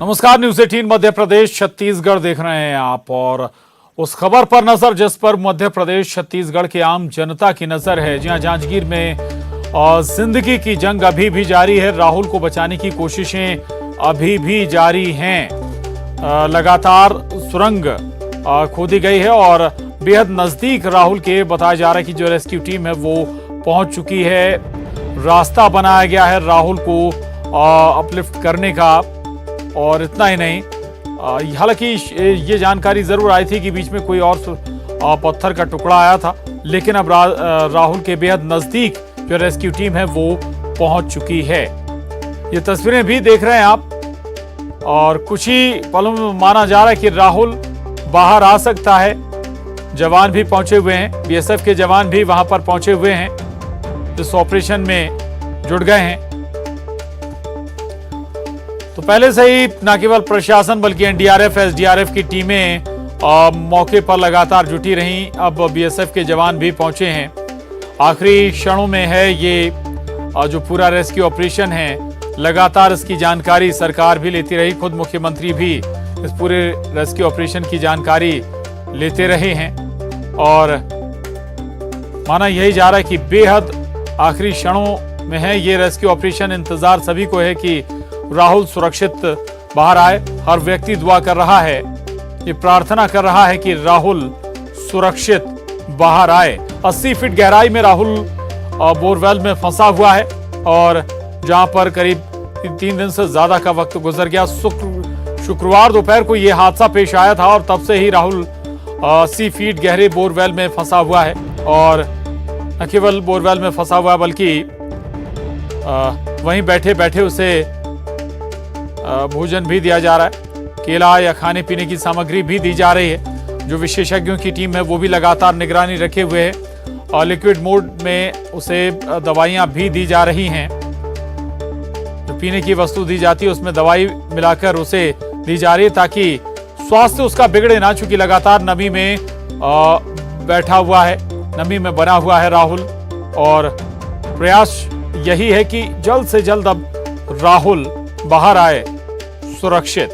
नमस्कार, न्यूज 18 मध्य प्रदेश छत्तीसगढ़ देख रहे हैं आप और उस खबर पर नजर जिस पर मध्य प्रदेश छत्तीसगढ़ की आम जनता की नजर है। जी हां, जांजगीर में जिंदगी की जंग अभी भी जारी है। राहुल को बचाने की कोशिशें अभी भी जारी हैं। लगातार सुरंग खोदी गई है और बेहद नजदीक राहुल के बताया जा रहा है कि जो रेस्क्यू टीम है वो पहुंच चुकी है। रास्ता बनाया गया है राहुल को अपलिफ्ट करने का। और इतना ही नहीं, हालांकि ये जानकारी जरूर आई थी कि बीच में कोई और पत्थर का टुकड़ा आया था, लेकिन अब राहुल के बेहद नजदीक जो रेस्क्यू टीम है वो पहुंच चुकी है। ये तस्वीरें भी देख रहे हैं आप और कुछ ही पलों में माना जा रहा है कि राहुल बाहर आ सकता है। जवान भी पहुंचे हुए हैं, बीएसएफ के जवान भी वहां पर पहुंचे हुए हैं, इस ऑपरेशन में जुट गए हैं। तो पहले से ही न केवल प्रशासन बल्कि एनडीआरएफ, एसडीआरएफ की टीमें मौके पर लगातार जुटी रहीं। अब बीएसएफ के जवान भी पहुंचे हैं। आखिरी क्षणों में है ये जो पूरा रेस्क्यू ऑपरेशन है। लगातार इसकी जानकारी सरकार भी लेती रही, खुद मुख्यमंत्री भी इस पूरे रेस्क्यू ऑपरेशन की जानकारी लेते रहे हैं और माना यही जा रहा है कि बेहद आखिरी क्षणों में है ये रेस्क्यू ऑपरेशन। इंतजार सभी को है कि राहुल सुरक्षित बाहर आए। हर व्यक्ति दुआ कर रहा है, ये प्रार्थना कर रहा है कि राहुल सुरक्षित बाहर आए। 80 फीट गहराई में राहुल बोरवेल में फंसा हुआ है और जहां पर करीब 3 दिन से ज्यादा का वक्त गुजर गया। शुक्रवार दोपहर को यह हादसा पेश आया था और तब से ही राहुल 80 फीट गहरे बोरवेल में फंसा हुआ है। और न केवल बोरवेल में फंसा हुआ है बल्कि वहीं बैठे बैठे उसे भोजन भी दिया जा रहा है। केला या खाने पीने की सामग्री भी दी जा रही है। जो विशेषज्ञों की टीम है वो भी लगातार निगरानी रखे हुए है और लिक्विड मोड में उसे दवाइयां भी दी जा रही हैं। जो पीने की वस्तु दी जाती है उसमें दवाई मिलाकर उसे दी जा रही है ताकि स्वास्थ्य उसका बिगड़े ना, चूंकि लगातार नमी में बैठा हुआ है, नमी में बना हुआ है राहुल। और प्रयास यही है कि जल्द से जल्द अब राहुल बाहर आए सुरक्षित।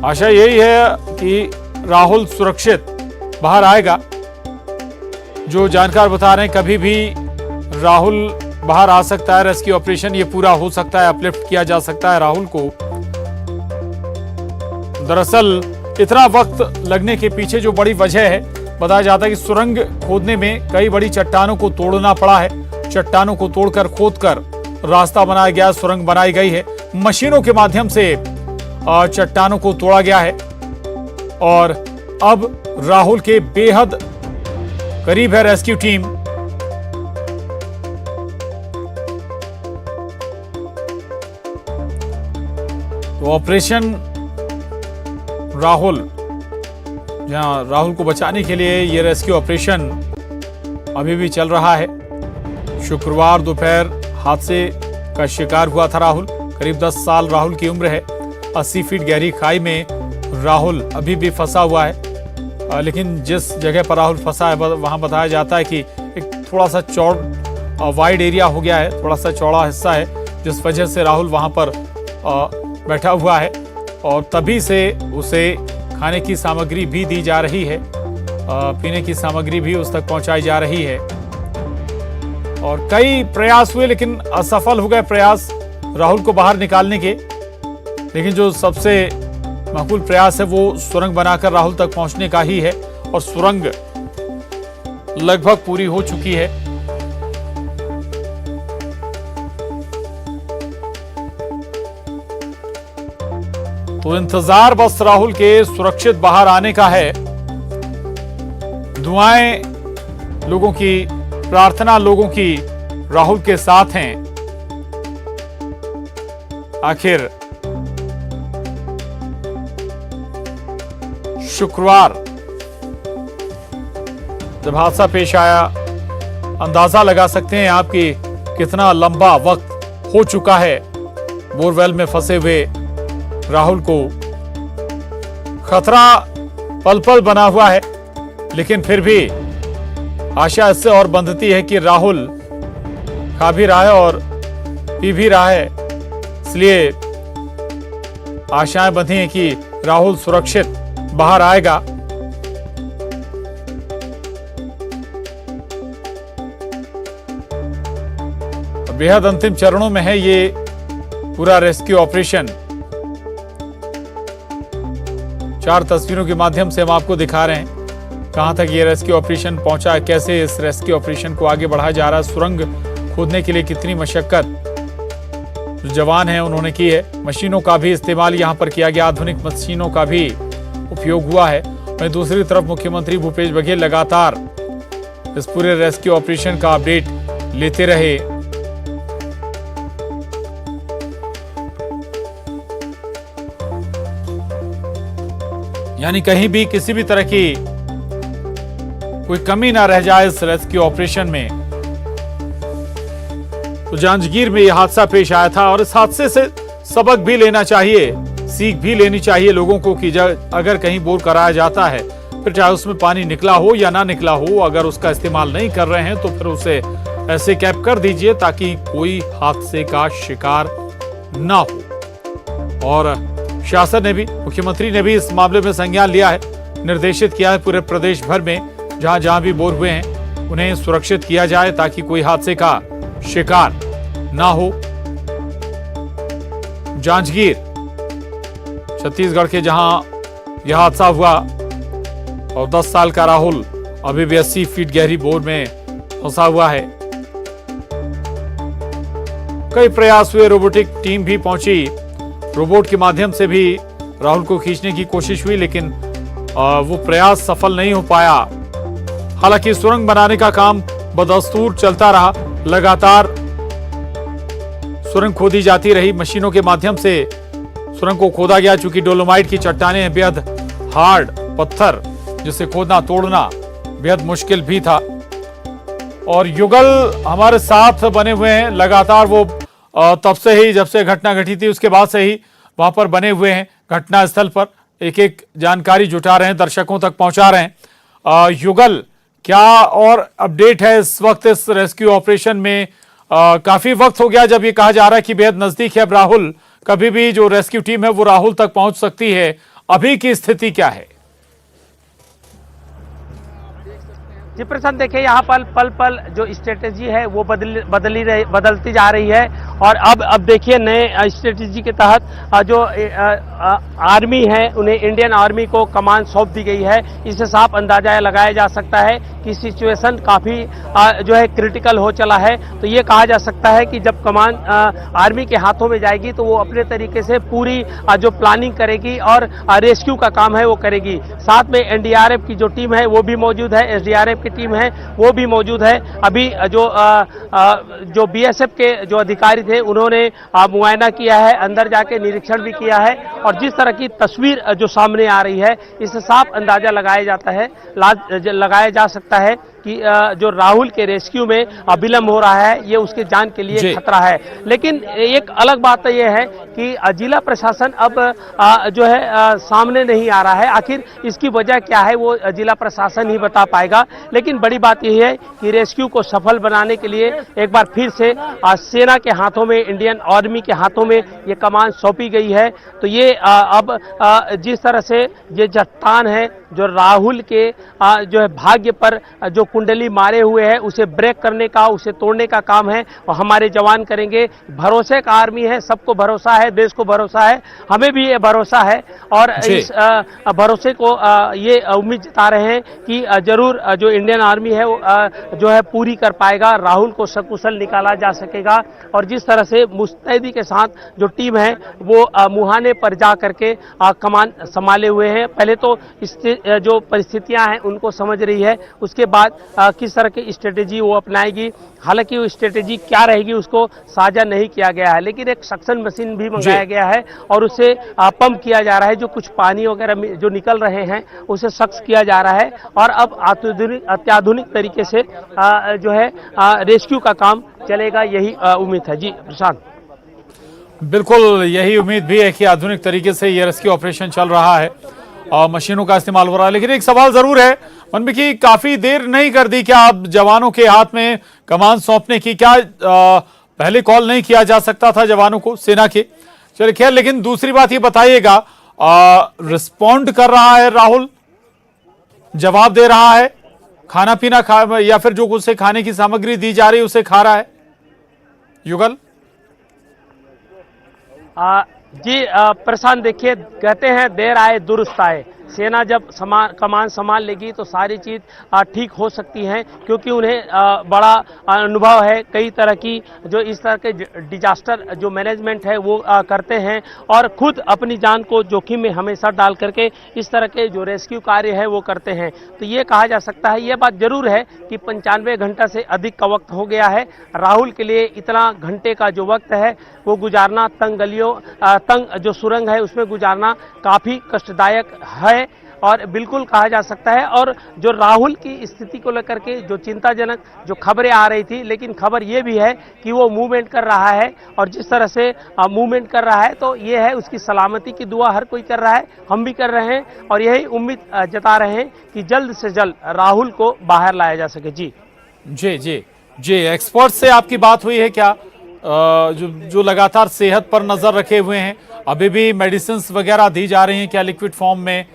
आशा यही है कि राहुल सुरक्षित बाहर आएगा। जो जानकार बता रहे हैं कभी भी राहुल बाहर आ सकता है। रेस्क्यू ऑपरेशन ये पूरा हो सकता है, अपलिफ्ट किया जा सकता है राहुल को। दरअसल इतना वक्त लगने के पीछे जो बड़ी वजह है, बताया जाता है कि सुरंग खोदने में कई बड़ी चट्टानों को तोड़ना पड़ा है। चट्टानों को तोड़कर खोदकर रास्ता बनाया गया, सुरंग बनाई गई है। मशीनों के माध्यम से चट्टानों को तोड़ा गया है और अब राहुल के बेहद करीब है रेस्क्यू टीम। तो ऑपरेशन राहुल, जहां राहुल को बचाने के लिए ये रेस्क्यू ऑपरेशन अभी भी चल रहा है। शुक्रवार दोपहर हादसे का शिकार हुआ था राहुल। करीब 10 साल राहुल की उम्र है। 80 फीट गहरी खाई में राहुल अभी भी फंसा हुआ है। लेकिन जिस जगह पर राहुल फंसा है वहां बताया जाता है कि एक थोड़ा सा वाइड एरिया हो गया है, थोड़ा सा चौड़ा हिस्सा है, जिस वजह से राहुल वहां पर बैठा हुआ है और तभी से उसे खाने की सामग्री भी दी जा रही है, पीने की सामग्री भी उस तक पहुंचाई जा रही है। और कई प्रयास हुए लेकिन असफल हो गए प्रयास राहुल को बाहर निकालने के। लेकिन जो सबसे माकूल प्रयास है वो सुरंग बनाकर राहुल तक पहुंचने का ही है और सुरंग लगभग पूरी हो चुकी है। तो इंतजार बस राहुल के सुरक्षित बाहर आने का है। दुआएं लोगों की, प्रार्थना लोगों की राहुल के साथ हैं। आखिर शुक्रवार जब हादसा पेश आया, अंदाजा लगा सकते हैं आप कि कितना लंबा वक्त हो चुका है बोरवेल में फंसे हुए राहुल को। खतरा पल पल बना हुआ है, लेकिन फिर भी आशा इससे और बंधती है कि राहुल खा भी रहा है और पी भी रहा है, इसलिए आशाएं बंधी हैं कि राहुल सुरक्षित बाहर आएगा। बेहद अंतिम चरणों में है ये पूरा रेस्क्यू ऑपरेशन। 4 तस्वीरों के माध्यम से हम आपको दिखा रहे हैं कहां तक ये रेस्क्यू ऑपरेशन पहुंचा है, कैसे इस रेस्क्यू ऑपरेशन को आगे बढ़ाया जा रहा है। सुरंग खोदने के लिए कितनी मशक्कत जो जवान हैं उन्होंने की है। मशीनों का भी इस्तेमाल यहां पर किया गया, आधुनिक मशीनों का भी उपयोग हुआ है। वहीं दूसरी तरफ मुख्यमंत्री भूपेश बघेल लगातार इस पूरे रेस्क्यू ऑपरेशन का अपडेट लेते रहे। यानी कहीं भी किसी भी तरह की कोई कमी ना रह जाए इस रेस्क्यू ऑपरेशन में। तो जांजगीर में यह हादसा पेश आया था और इस हादसे से सबक भी लेना चाहिए, सीख भी लेनी चाहिए लोगों को कि अगर कहीं बोर कराया जाता है, फिर चाहे उसमें पानी निकला हो या ना निकला हो, अगर उसका इस्तेमाल नहीं कर रहे हैं तो फिर उसे ऐसे कैप कर दीजिए ताकि कोई हादसे का शिकार ना हो। और शासन ने भी, मुख्यमंत्री ने भी इस मामले में संज्ञान लिया है, निर्देशित किया है पूरे प्रदेश भर में जहां जहां भी बोर हुए हैं उन्हें सुरक्षित किया जाए ताकि कोई हादसे का शिकार ना हो। जांजगीर छत्तीसगढ़ के जहां यह हादसा हुआ और 10 साल का राहुल अभी भी 80 फीट गहरी बोर में फंसा हुआ है। कई प्रयास हुए, रोबोटिक टीम भी पहुंची, रोबोट के माध्यम से भी राहुल को खींचने की कोशिश हुई, लेकिन वो प्रयास सफल नहीं हो पाया। हालांकि सुरंग बनाने का काम बदस्तूर चलता रहा, लगातार सुरंग खोदी जाती रही, मशीनों के माध्यम से सुरंग को खोदा गया। चूंकि डोलोमाइट की चट्टानें हैं, बेहद हार्ड पत्थर, जिसे खोदना तोड़ना बेहद मुश्किल भी था। और युगल हमारे साथ बने हुए हैं लगातार, वो तब से ही, जब से घटना घटी थी उसके बाद से ही वहां पर बने हुए हैं, घटना स्थल पर एक एक जानकारी जुटा रहे हैं, दर्शकों तक पहुंचा रहे हैं। युगल, क्या और अपडेट है इस वक्त इस रेस्क्यू ऑपरेशन में? काफी वक्त हो गया जब ये कहा जा रहा है कि बेहद नजदीक है अब राहुल, कभी भी जो रेस्क्यू टीम है वो राहुल तक पहुंच सकती है, अभी की स्थिति क्या है? जी प्रशांत, देखिए यहाँ पर पल पल जो स्ट्रेटेजी है वो बदलती जा रही है। और अब देखिए नए स्ट्रेटेजी के तहत जो आर्मी है उन्हें इंडियन आर्मी को कमान सौंप दी गई है। इससे साफ अंदाजा लगाया जा सकता है कि सिचुएशन काफी जो है क्रिटिकल हो चला है। तो ये कहा जा सकता है कि जब कमान आर्मी के हाथों में जाएगी तो वो अपने तरीके से पूरी जो प्लानिंग करेगी और रेस्क्यू का काम है वो करेगी। साथ में एनडीआरएफ की जो टीम है वो भी मौजूद है, एसडीआरएफ की टीम है वो भी मौजूद है। अभी जो बीएसएफ के जो अधिकारी थे उन्होंने मुआयना किया है, अंदर जाके निरीक्षण भी किया है। और जिस तरह की तस्वीर जो सामने आ रही है इससे साफ अंदाजा लगाया जा सकता है कि जो राहुल के रेस्क्यू में विलंब हो रहा है, ये उसके जान के लिए खतरा है। लेकिन एक अलग बात तो ये है कि जिला प्रशासन अब जो है सामने नहीं आ रहा है। आखिर इसकी वजह क्या है वो जिला प्रशासन ही बता पाएगा। लेकिन बड़ी बात यह है कि रेस्क्यू को सफल बनाने के लिए एक बार फिर से सेना के हाथों में, इंडियन आर्मी के हाथों में ये कमान सौंपी गई है। तो ये अब जिस तरह से ये चट्टान है जो राहुल के जो है भाग्य पर जो कुंडली मारे हुए है उसे ब्रेक करने का, उसे तोड़ने का काम है और हमारे जवान करेंगे। भरोसे का आर्मी है, सबको भरोसा है, देश को भरोसा है, हमें भी ये भरोसा है। और इस भरोसे को ये उम्मीद जता रहे हैं कि जरूर जो इंडियन आर्मी है वो जो है पूरी कर पाएगा, राहुल को सकुशल निकाला जा सकेगा। और जिस तरह से मुस्तैदी के साथ जो टीम है वो मुहाने पर जा करके कमान संभाले हुए हैं। पहले तो जो परिस्थितियां हैं उनको समझ रही है, उसके बाद किस तरह की स्ट्रेटेजी वो अपनाएगी। हालांकि वो स्ट्रेटेजी क्या रहेगी उसको साझा नहीं किया गया है, लेकिन एक सक्शन मशीन भी मंगाया गया है और उसे पंप किया जा रहा है। जो कुछ पानी वगैरह जो निकल रहे हैं उसे सक्स किया जा रहा है और अब अत्याधुनिक तरीके से जो है रेस्क्यू का काम चलेगा, यही उम्मीद है। जी प्रशांत, बिल्कुल यही उम्मीद भी है कि आधुनिक तरीके से ये रेस्क्यू ऑपरेशन चल रहा है और मशीनों का इस्तेमाल हो रहा है। लेकिन एक सवाल जरूर है मन में कि काफी देर नहीं कर दी क्या अब जवानों के हाथ में कमान सौंपने की? क्या पहले कॉल नहीं किया जा सकता था जवानों को सेना के। चलिए खैर, लेकिन दूसरी बात ये बताइएगा, रिस्पॉन्ड कर रहा है राहुल, जवाब दे रहा है, खाना पीना खा या फिर जो उसे खाने की सामग्री दी जा रही है उसे खा रहा है? युगल जी प्रशांत, देखिए कहते हैं देर आए दुरुस्त आए। सेना जब कमान संभाल लेगी तो सारी चीज ठीक हो सकती है, क्योंकि उन्हें बड़ा अनुभव है। कई तरह की जो इस तरह के डिजास्टर जो मैनेजमेंट है वो करते हैं और खुद अपनी जान को जोखिम में हमेशा डाल करके इस तरह के जो रेस्क्यू कार्य है वो करते हैं। तो ये कहा जा सकता है, ये बात जरूर है कि 95 घंटा से अधिक का वक्त हो गया है राहुल के लिए। इतना घंटे का जो वक्त है वो गुजारना, तंग गलियों तंग जो सुरंग है उसमें गुजारना काफी कष्टदायक है और बिल्कुल कहा जा सकता है। और जो राहुल की स्थिति को लेकर के जो चिंताजनक जो खबरें आ रही थी, लेकिन खबर ये भी है कि वो मूवमेंट कर रहा है और जिस तरह से मूवमेंट कर रहा है तो ये है उसकी सलामती की दुआ हर कोई कर रहा है, हम भी कर रहे हैं और यही उम्मीद जता रहे हैं कि जल्द से जल्द राहुल को बाहर लाया जा सके। जी जी जी जी, एक्सपर्ट से आपकी बात हुई है क्या, जो लगातार सेहत पर नजर रखे हुए हैं? अभी भी मेडिसिन वगैरह दी जा रही हैं क्या, लिक्विड फॉर्म में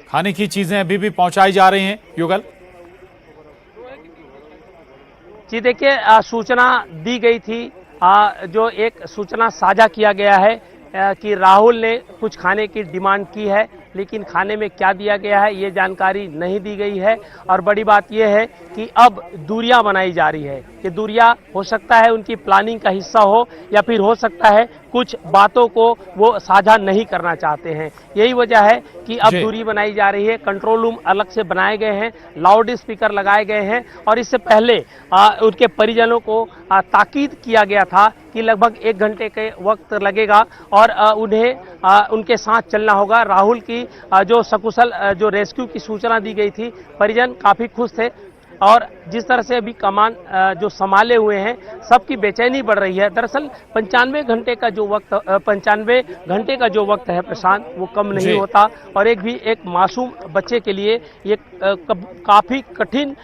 खाने की चीजें अभी भी पहुंचाई जा रही हैं? युगल जी देखिए, सूचना दी गई थी, जो एक सूचना साझा किया गया है कि राहुल ने कुछ खाने की डिमांड की है, लेकिन खाने में क्या दिया गया है ये जानकारी नहीं दी गई है। और बड़ी बात यह है कि अब दूरियां बनाई जा रही है। ये दूरियां हो सकता है उनकी प्लानिंग का हिस्सा हो या फिर हो सकता है कुछ बातों को वो साझा नहीं करना चाहते हैं। यही वजह है कि अब दूरी बनाई जा रही है। कंट्रोल रूम अलग से बनाए गए हैं, लाउड स्पीकर लगाए गए हैं और इससे पहले उनके परिजनों को ताकीद किया गया था कि लगभग 1 घंटे के वक्त लगेगा और उन्हें उनके साथ चलना होगा। राहुल की जो सकुशल जो रेस्क्यू की सूचना दी गई थी, परिजन काफी खुश थे और जिस तरह से अभी कमान जो संभाले हुए हैं सबकी बेचैनी बढ़ रही है। दरअसल 95 घंटे का जो वक्त है प्रशांत, वो कम नहीं होता और एक मासूम बच्चे के लिए ये काफी कठिन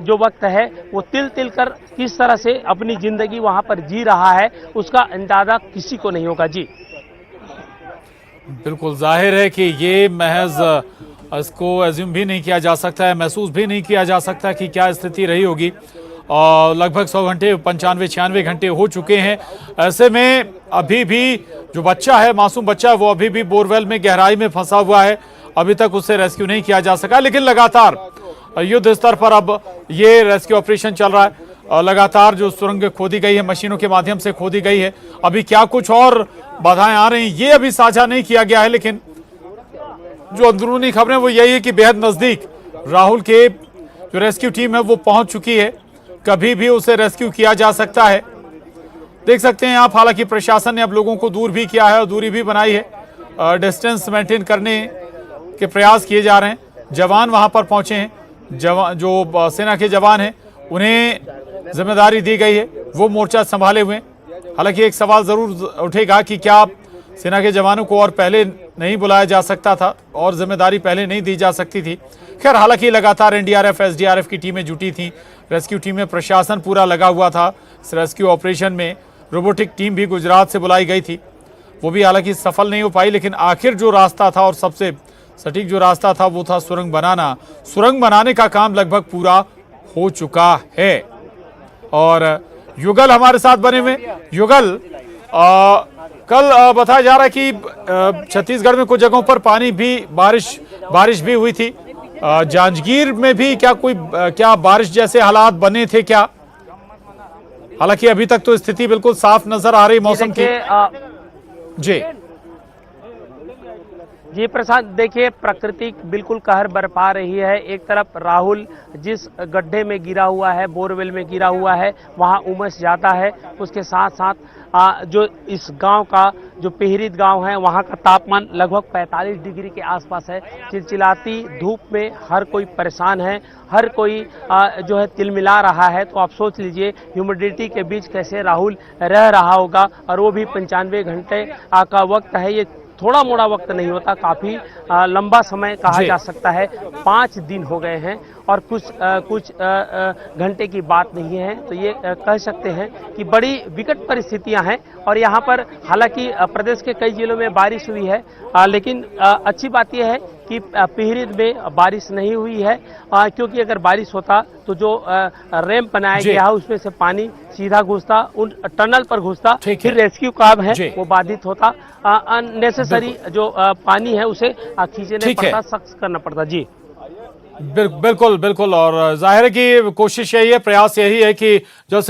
जो वक्त है, वो तिल तिल कर किस तरह से अपनी जिंदगी वहां पर जी रहा है उसका अंदाजा किसी को नहीं होगा। जी बिल्कुल जाहिर है कि ये महज इसको एज्यूम भी नहीं किया जा सकता है, महसूस भी नहीं किया जा सकता कि क्या स्थिति रही होगी। और लगभग 100 घंटे 95-96 घंटे हो चुके हैं। ऐसे में अभी भी जो बच्चा है, मासूम बच्चा, वो अभी भी बोरवेल में गहराई में फंसा हुआ है। अभी तक उसे रेस्क्यू नहीं किया जा सका, लेकिन लगातार युद्ध स्तर पर अब ये रेस्क्यू ऑपरेशन चल रहा है। लगातार जो सुरंग खोदी गई है, मशीनों के माध्यम से खोदी गई है। अभी क्या कुछ और बाधाएं आ रही हैं ये अभी साझा नहीं किया गया है, लेकिन जो अंदरूनी खबरें वो यही है कि बेहद नजदीक राहुल के जो रेस्क्यू टीम है वो पहुंच चुकी है। कभी भी उसे रेस्क्यू किया जा सकता है। देख सकते हैं आप, हालांकि प्रशासन ने अब लोगों को दूर भी किया है और दूरी भी बनाई है। डिस्टेंस मेंटेन करने के प्रयास किए जा रहे हैं। जवान वहां पर पहुंचे हैं, जो सेना के जवान हैं उन्हें जिम्मेदारी दी गई है, वो मोर्चा संभाले हुए। हालांकि एक सवाल जरूर उठेगा कि क्या सेना के जवानों को और पहले नहीं बुलाया जा सकता था और जिम्मेदारी पहले नहीं दी जा सकती थी। खैर, हालांकि लगातार एनडीआरएफ एसडीआरएफ की टीमें जुटी थी, रेस्क्यू टीम में प्रशासन पूरा लगा हुआ था। इस रेस्क्यू ऑपरेशन में रोबोटिक टीम भी गुजरात से बुलाई गई थी, वो भी हालांकि सफल नहीं हो पाई। लेकिन आखिर जो रास्ता था और सबसे सटीक जो रास्ता था वो था सुरंग बनाना। सुरंग बनाने का काम लगभग पूरा हो चुका है और युगल हमारे साथ बने हुए। युगल, कल बताया जा रहा है कि छत्तीसगढ़ में कुछ जगहों पर पानी भी बारिश भी हुई थी। जांजगीर में भी क्या बारिश जैसे हालात बने थे क्या? हालांकि अभी तक तो स्थिति बिल्कुल साफ नजर आ रही मौसम की। जी प्रसाद, देखिए प्रकृति बिल्कुल कहर बरपा रही है। एक तरफ राहुल जिस गड्ढे में गिरा हुआ है, बोरवेल में गिरा हुआ है, वहाँ उमस ज़्यादा है। उसके साथ साथ जो इस गांव का जो पिहरित गांव है वहाँ का तापमान लगभग 45 डिग्री के आसपास है। चिलचिलाती धूप में हर कोई परेशान है, हर कोई जो है तिलमिला रहा है। तो आप सोच लीजिए ह्यूमिडिटी के बीच कैसे राहुल रह रहा होगा, और वो भी 95 घंटे का वक्त है। ये थोड़ा मोड़ा वक्त नहीं होता, काफी लंबा समय कहा जी। जा सकता है। 5 दिन हो गए हैं और कुछ घंटे की बात नहीं है, तो ये कह सकते हैं कि बड़ी विकट परिस्थितियां हैं। और यहाँ पर हालांकि प्रदेश के कई जिलों में बारिश हुई है, लेकिन अच्छी बात यह है कि पिहरिद में बारिश नहीं हुई है, क्योंकि अगर बारिश होता तो जो रैंप बनाया जी। गया है उसमें से पानी सीधा घुसता, उन टनल पर घुसता, ठीक है। फिर रेस्क्यू काम है जी। वो बाधित होता, अननेसेसरी जो पानी है उसे खींचने ठीक है। पड़ता, सख्त करना पड़ता। जी बिल्कुल बिल्कुल। और जाहिर है कि कोशिश यही है, प्रयास यही है कि जल्द से